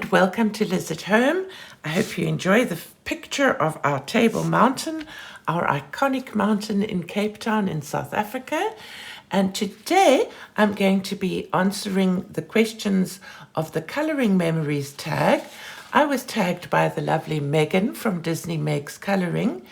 and welcome to Liz at Home. I hope you enjoy the picture of our Table Mountain, our iconic mountain in Cape Town in South Africa. And today I'm going to be answering the questions of the Colouring Memories tag. I was tagged by the lovely Megan from Disney Makes Colouring,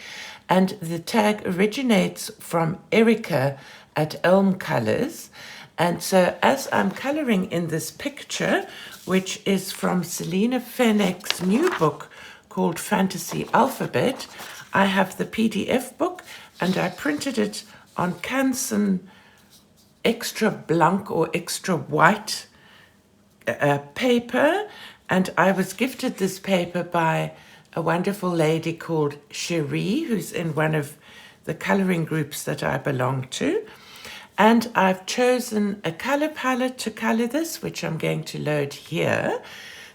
and the tag originates from Erica at Colors. And so as I'm colouring in this picture, which is from Selena Fenech's new book called Fantasy Alphabet, I have the PDF book and I printed it on Canson extra blanc or extra white paper, and I was gifted this paper by a wonderful lady called Cherie, who's in one of the colouring groups that I belong to. And I've chosen a colour palette to colour this, which I'm going to load here.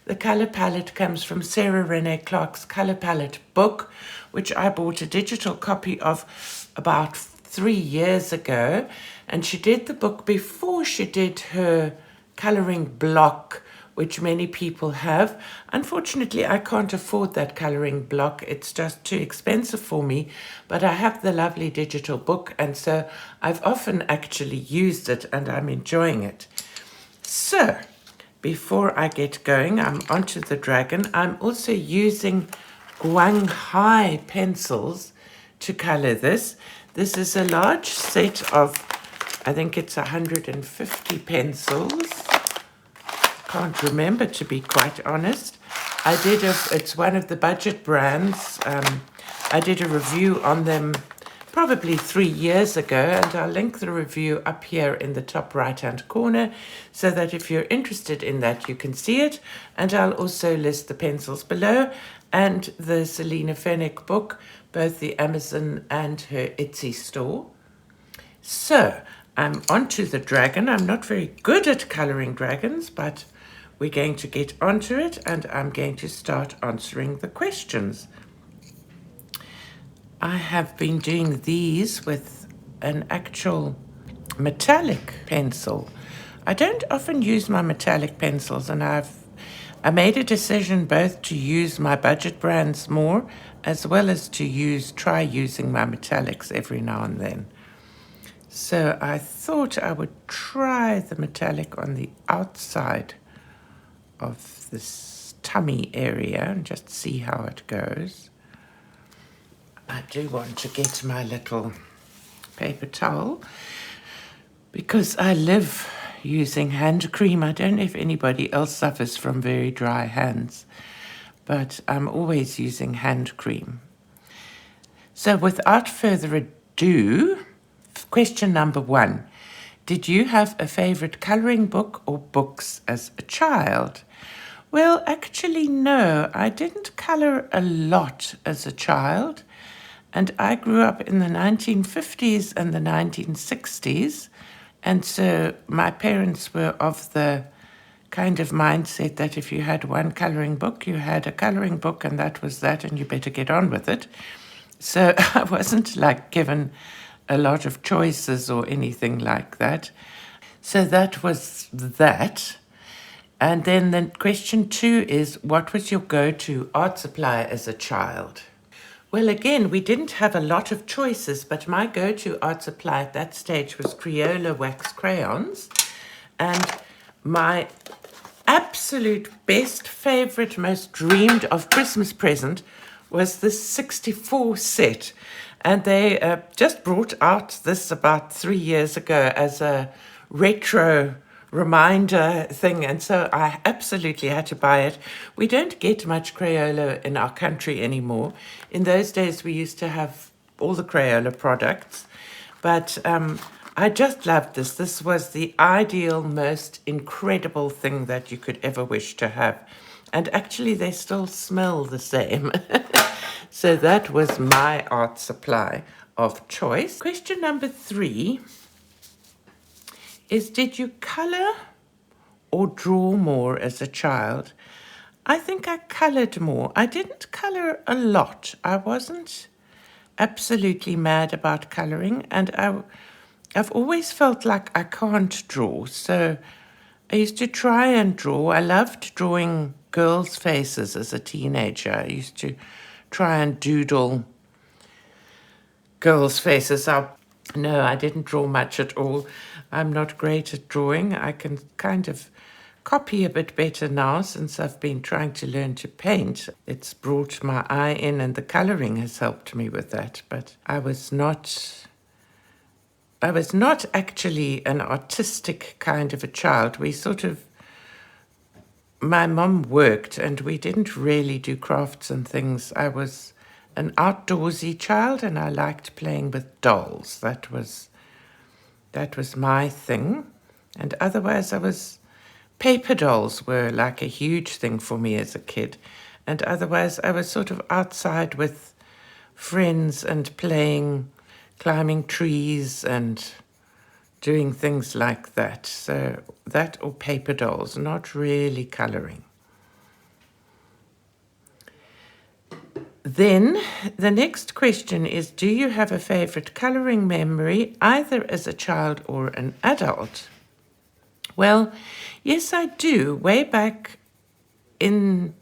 The colour palette comes from Sarah Renee Clark's colour palette book, which I bought a digital copy of about 3 years ago. And she did the book before she did her colouring block, which many people have. Unfortunately, I can't afford that colouring block. It's just too expensive for me. But I have the lovely digital book, and so I've often actually used it, and I'm enjoying it. So, before I get going, I'm onto the dragon. I'm also using Guanghai pencils to colour this. This is a large set of, I think it's 150 pencils. Can't remember, to be quite honest. It's one of the budget brands. I did a review on them probably 3 years ago, and I'll link the review up here in the top right hand corner so that if you're interested in that you can see it. And I'll also list the pencils below and the Selena Fenech book, both the Amazon and her Etsy store. So I'm onto the dragon. I'm not very good at colouring dragons, but we're going to get onto it, and I'm going to start answering the questions. I have been doing these with an actual metallic pencil. I don't often use my metallic pencils, and I made a decision both to use my budget brands more as well as to try using my metallics every now and then. So I thought I would try the metallic on the outside of this tummy area and just see how it goes. I do want to get my little paper towel because I live using hand cream. I don't know if anybody else suffers from very dry hands, but I'm always using hand cream. So without further ado, question number 1. Did you have a favorite coloring book or books as a child? Well, actually, no. I didn't color a lot as a child, and I grew up in the 1950s and the 1960s, and so my parents were of the kind of mindset that if you had one coloring book, you had a coloring book, and that was that, and you better get on with it. So I wasn't given a lot of choices or anything like that. So that was that. And then the question 2 is, what was your go-to art supply as a child? Well, again, we didn't have a lot of choices, but my go-to art supply at that stage was Crayola wax crayons. And my absolute best, favorite, most dreamed of Christmas present was the 64 set. And they just brought out this about 3 years ago as a retro reminder thing, and so I absolutely had to buy it. We don't get much Crayola in our country anymore. In those days, we used to have all the Crayola products, but I just loved this. This was the ideal, most incredible thing that you could ever wish to have. And actually, they still smell the same. So that was my art supply of choice. Question number 3 is, did you colour or draw more as a child? I think I coloured more. I didn't colour a lot. I wasn't absolutely mad about colouring, and I've always felt like I can't draw. So I used to try and draw. I loved drawing girls' faces as a teenager. I used to try and doodle girls' faces up. No, I didn't draw much at all. I'm not great at drawing. I can kind of copy a bit better now since I've been trying to learn to paint. It's brought my eye in, and the coloring has helped me with that. But I was not actually an artistic kind of a child. My mum worked and we didn't really do crafts and things. I was an outdoorsy child and I liked playing with dolls. That was my thing. And otherwise paper dolls were like a huge thing for me as a kid. And otherwise I was sort of outside with friends and climbing trees and doing things like that. So that or paper dolls, not really coloring. Then the next question is, do you have a favorite coloring memory, either as a child or an adult? Well, yes, I do. Way back in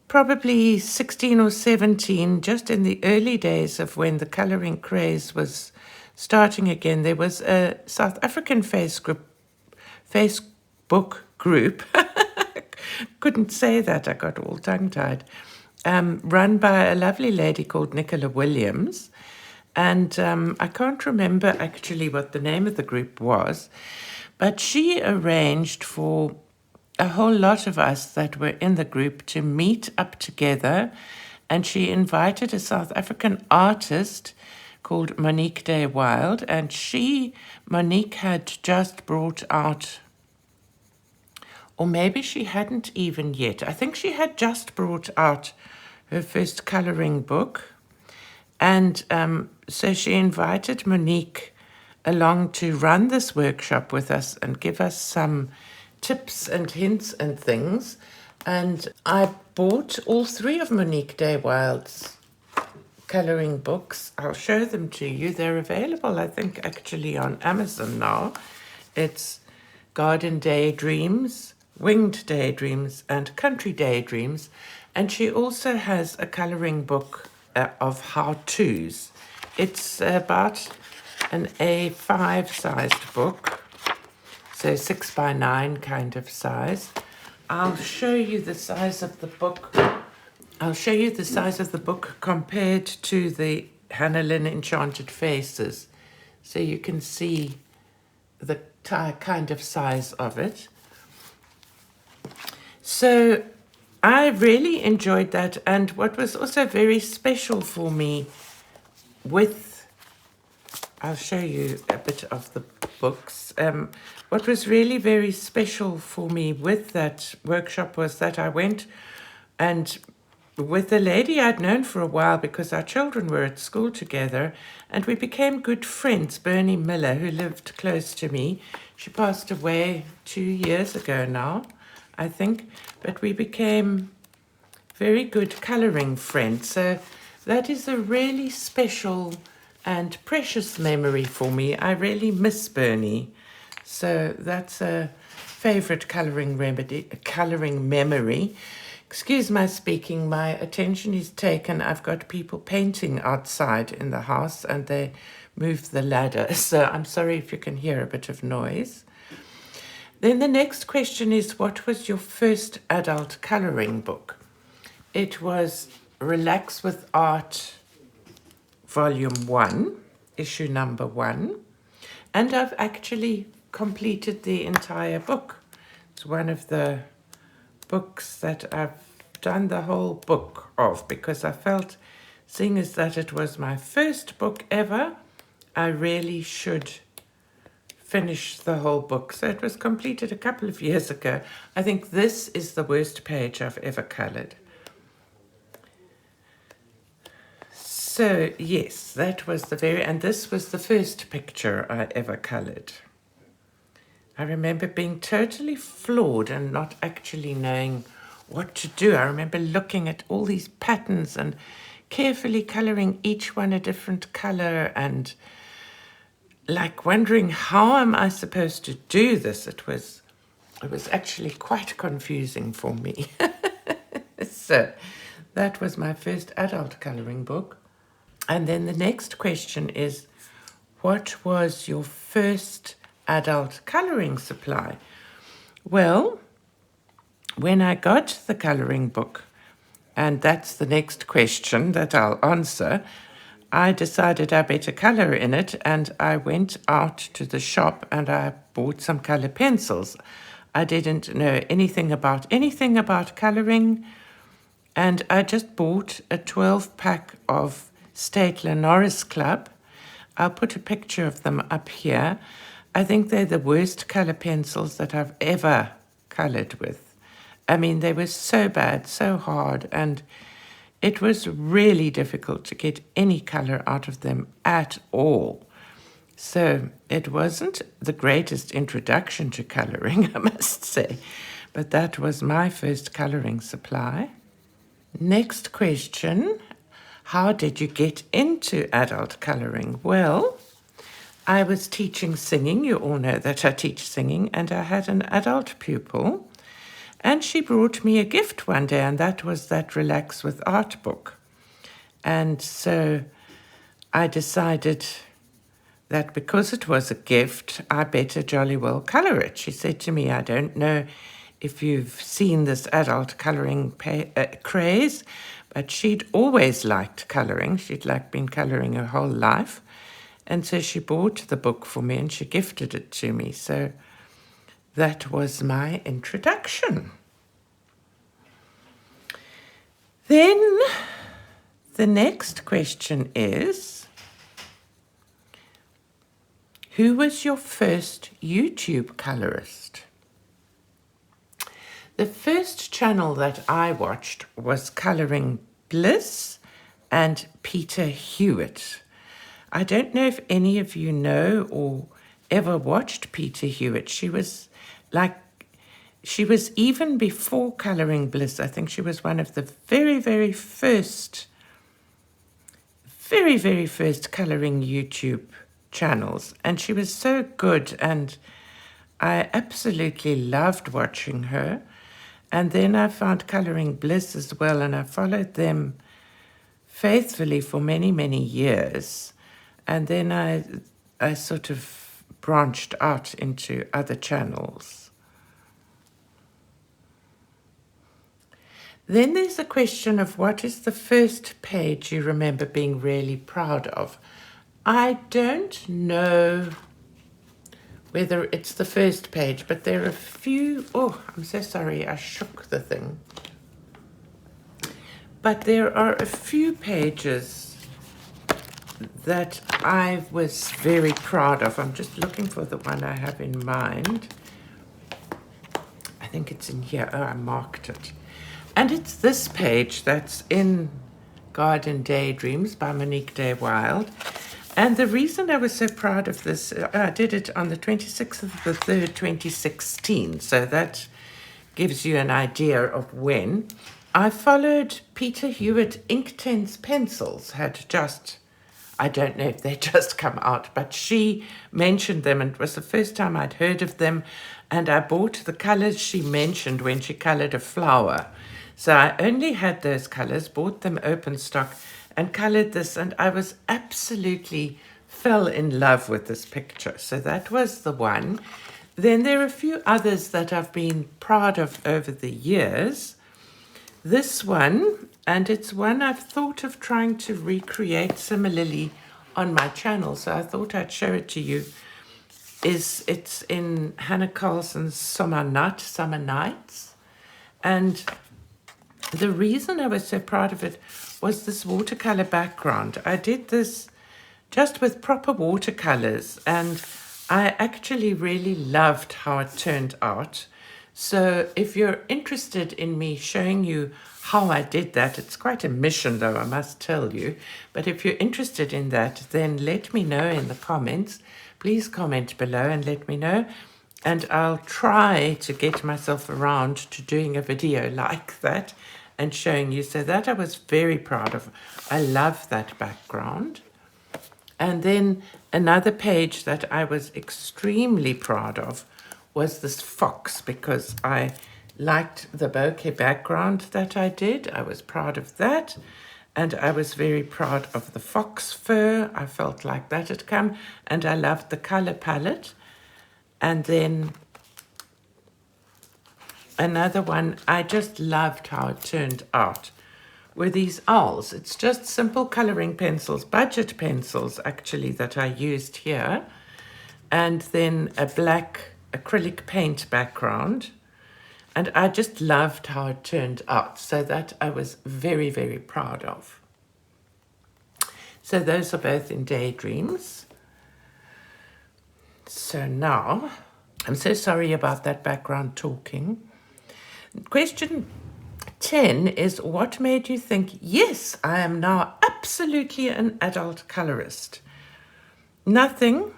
probably 16 or 17, just in the early days of when the coloring craze was starting again, there was a South African Facebook group. Couldn't say that, I got all tongue-tied. Run by a lovely lady called Nicola Williams. And I can't remember actually what the name of the group was, but she arranged for a whole lot of us that were in the group to meet up together, and she invited a South African artist called Monique Day Wild, and Monique had just brought out, or maybe she hadn't even yet, I think she had just brought out her first coloring book, and so she invited Monique along to run this workshop with us and give us some tips and hints and things. And I bought all three of Monique Day Wild's coloring books. I'll show them to you. They're available, I think, actually on Amazon now. It's Garden Daydreams, Winged Daydreams, and Country Daydreams. And she also has a coloring book of how-tos. It's about an A5 sized book, so 6x9 kind of size. I'll show you the size of the book. I'll show you the size of the book compared to the Hannah Lynn Enchanted Faces, so you can see the kind of size of it. So I really enjoyed that, and what was also very special for me I'll show you a bit of the books. What was really very special for me with that workshop was that I went and with a lady I'd known for a while because our children were at school together, and we became good friends. Bernie Miller, who lived close to me, she passed away 2 years ago now, I think, but we became very good coloring friends. So that is a really special and precious memory for me. I really miss Bernie. So that's a favorite coloring memory. Excuse my speaking, my attention is taken. I've got people painting outside in the house and they moved the ladder. So I'm sorry if you can hear a bit of noise. Then the next question is, what was your first adult coloring book? It was Relax with Art, Volume 1, issue number 1. And I've actually completed the entire book. It's one of the books that I've done the whole book of, because I felt, seeing as that it was my first book ever, I really should finish the whole book. So it was completed a couple of years ago. I think this is the worst page I've ever colored. So yes, that was and this was the first picture I ever colored. I remember being totally floored and not actually knowing what to do. I remember looking at all these patterns and carefully coloring each one a different color, and like wondering, how am I supposed to do this? It was actually quite confusing for me. So that was my first adult coloring book. And then the next question is, what was your first adult coloring supply? Well, when I got the coloring book, and that's the next question that I'll answer, I decided I better color in it, and I went out to the shop and I bought some color pencils. I didn't know anything about coloring, and I just bought a 12-pack of Statler Norris Club. I'll put a picture of them up here. I think they're the worst color pencils that I've ever colored with. I mean, they were so bad, so hard, and it was really difficult to get any color out of them at all. So it wasn't the greatest introduction to coloring, I must say, but that was my first coloring supply. Next question, how did you get into adult coloring? Well, I was teaching singing. You all know that I teach singing, and I had an adult pupil, and she brought me a gift one day, and that was that Relax with Art book. And so I decided that because it was a gift, I better jolly well color it. She said to me, I don't know if you've seen this adult coloring craze, but she'd always liked coloring. She'd been coloring her whole life. And so she bought the book for me and she gifted it to me. So that was my introduction. Then the next question is, who was your first YouTube colorist? The first channel that I watched was Coloring Bliss and Peter Hewitt. I don't know if any of you know or ever watched Peter Hewitt. She was even before Coloring Bliss. I think she was one of the very, very first coloring YouTube channels. And she was so good, and I absolutely loved watching her. And then I found Coloring Bliss as well, and I followed them faithfully for many, many years. And then I sort of branched out into other channels. Then there's a question of what is the first page you remember being really proud of? I don't know whether it's the first page, but there are a few. Oh, I'm so sorry, I shook the thing. But there are a few pages that I was very proud of. I'm just looking for the one I have in mind. I think it's in here. Oh, I marked it. And it's this page that's in Garden Daydreams by Monique Day Wild. And the reason I was so proud of this, I did it on the 26th of the 3rd, 2016. So that gives you an idea of when. I followed Peter Hewitt Inktense pencils, I don't know if they just come out, but she mentioned them, and it was the first time I'd heard of them. And I bought the colors she mentioned when she colored a flower. So I only had those colors, bought them open stock, and colored this, and I was absolutely fell in love with this picture. So that was the one. Then there are a few others that I've been proud of over the years. This one, and it's one I've thought of trying to recreate similarly on my channel, so I thought I'd show it to you. It's in Hannah Carlson's Summer Nights, and the reason I was so proud of it was this watercolor background. I did this just with proper watercolors, and I actually really loved how it turned out. So if you're interested in me showing you how I did that, it's quite a mission though, I must tell you. But if you're interested in that, then let me know in the comments. Please comment below and let me know. And I'll try to get myself around to doing a video like that and showing you. So that I was very proud of. I love that background. And then another page that I was extremely proud of was this fox, because I liked the bokeh background that I did. I was proud of that. And I was very proud of the fox fur. I felt like that had come. And I loved the color palette. And then another one, I just loved how it turned out, were these owls. It's just simple coloring pencils, budget pencils actually, that I used here. And then a black acrylic paint background. And I just loved how it turned out. So that I was very, very proud of. So those are both in Daydreams. So now, I'm so sorry about that background talking. Question 10 is, what made you think, yes, I am now absolutely an adult colorist? Nothing.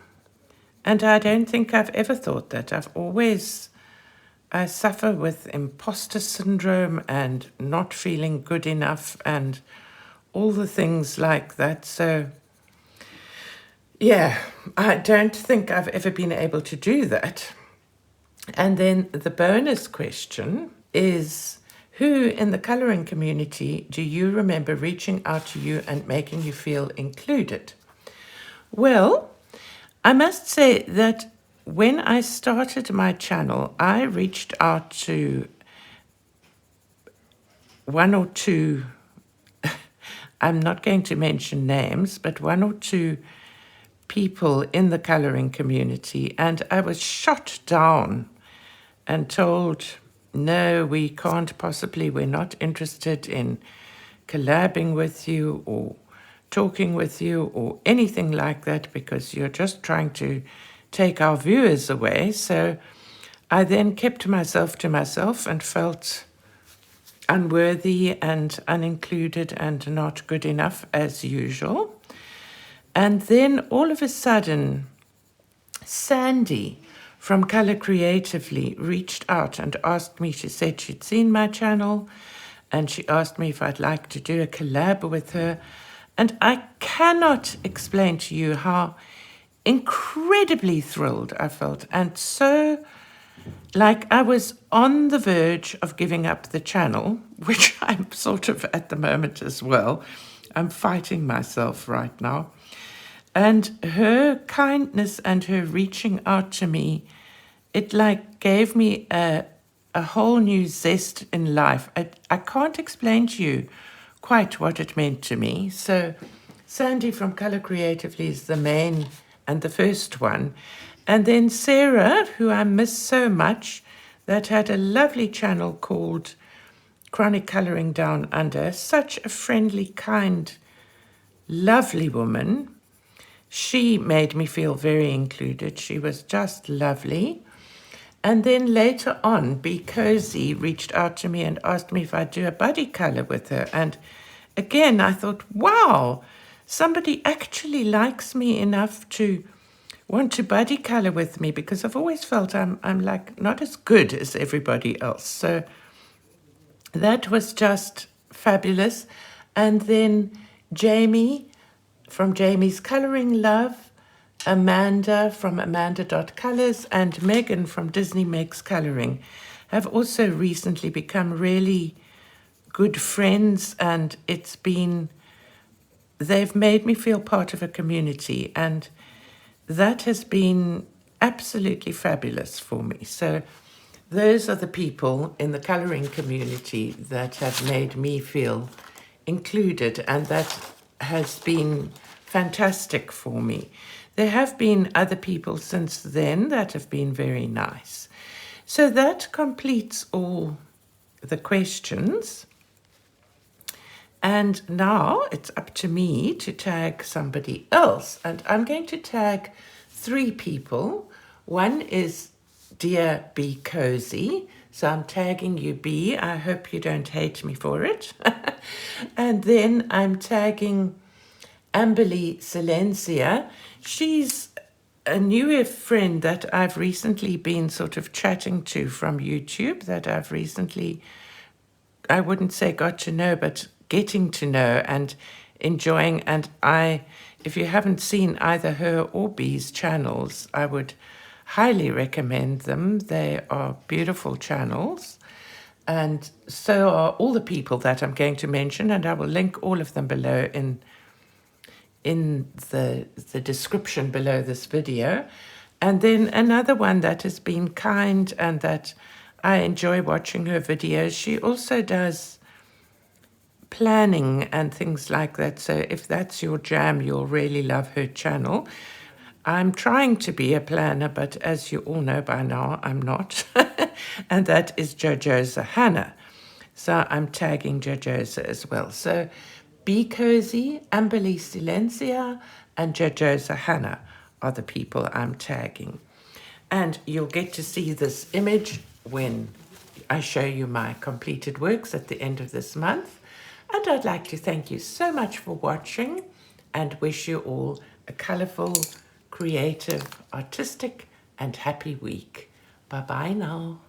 And I don't think I've ever thought that. I suffer with imposter syndrome and not feeling good enough and all the things like that. So, yeah, I don't think I've ever been able to do that. And then the bonus question is, who in the coloring community do you remember reaching out to you and making you feel included? Well, I must say that when I started my channel, I reached out to one or two, I'm not going to mention names, but one or two people in the coloring community, and I was shot down and told, no, we can't possibly, we're not interested in collabing with you or talking with you or anything like that, because you're just trying to take our viewers away. So I then kept myself to myself and felt unworthy and unincluded and not good enough as usual. And then all of a sudden, Sandy from Color Creatively reached out and asked me, she said she'd seen my channel and she asked me if I'd like to do a collab with her. And I cannot explain to you how incredibly thrilled I felt, and so like I was on the verge of giving up the channel, which I'm sort of at the moment as well. I'm fighting myself right now. And her kindness and her reaching out to me, it like gave me a whole new zest in life. I can't explain to you quite what it meant to me. So Sandy from Color Creatively is the main and the first one. And then Sarah, who I miss so much, that had a lovely channel called Chronic Coloring Down Under. Such a friendly, kind, lovely woman. She made me feel very included. She was just lovely. And then later on, Be Cozy reached out to me and asked me if I'd do a buddy color with her. And again, I thought, wow, somebody actually likes me enough to want to buddy color with me, because I've always felt I'm like not as good as everybody else. So that was just fabulous. And then Jamie from Jamie's Coloring Love, Amanda from amanda.colors, and Megan from Disney Makes Coloring have also recently become really good friends, and they've made me feel part of a community, and that has been absolutely fabulous for me. So those are the people in the coloring community that have made me feel included, and that has been fantastic for me. There have been other people since then that have been very nice. So that completes all the questions. And now it's up to me to tag somebody else. And I'm going to tag 3 people. One is Dear Be Cozy. So I'm tagging you, B. I hope you don't hate me for it. And then I'm tagging Amberly Silencia. She's a newer friend that I've recently been sort of chatting to from YouTube, that I've recently, I wouldn't say got to know, but getting to know and enjoying. And I if you haven't seen either her or Bee's channels, I would highly recommend them. They are beautiful channels. And so are all the people that I'm going to mention, and I will link all of them below in the description below this video. And then another one that has been kind and that I enjoy watching her videos, she also does planning and things like that. So if that's your jam, you'll really love her channel. I'm trying to be a planner, but as you all know by now, I'm not. And that is Jojosa Hannah. So I'm tagging Jojosa as well. So Be Cozy, Amberly Silencia, and Jojosa Hannah are the people I'm tagging. And you'll get to see this image when I show you my completed works at the end of this month. And I'd like to thank you so much for watching and wish you all a colourful, creative, artistic, and happy week. Bye-bye now.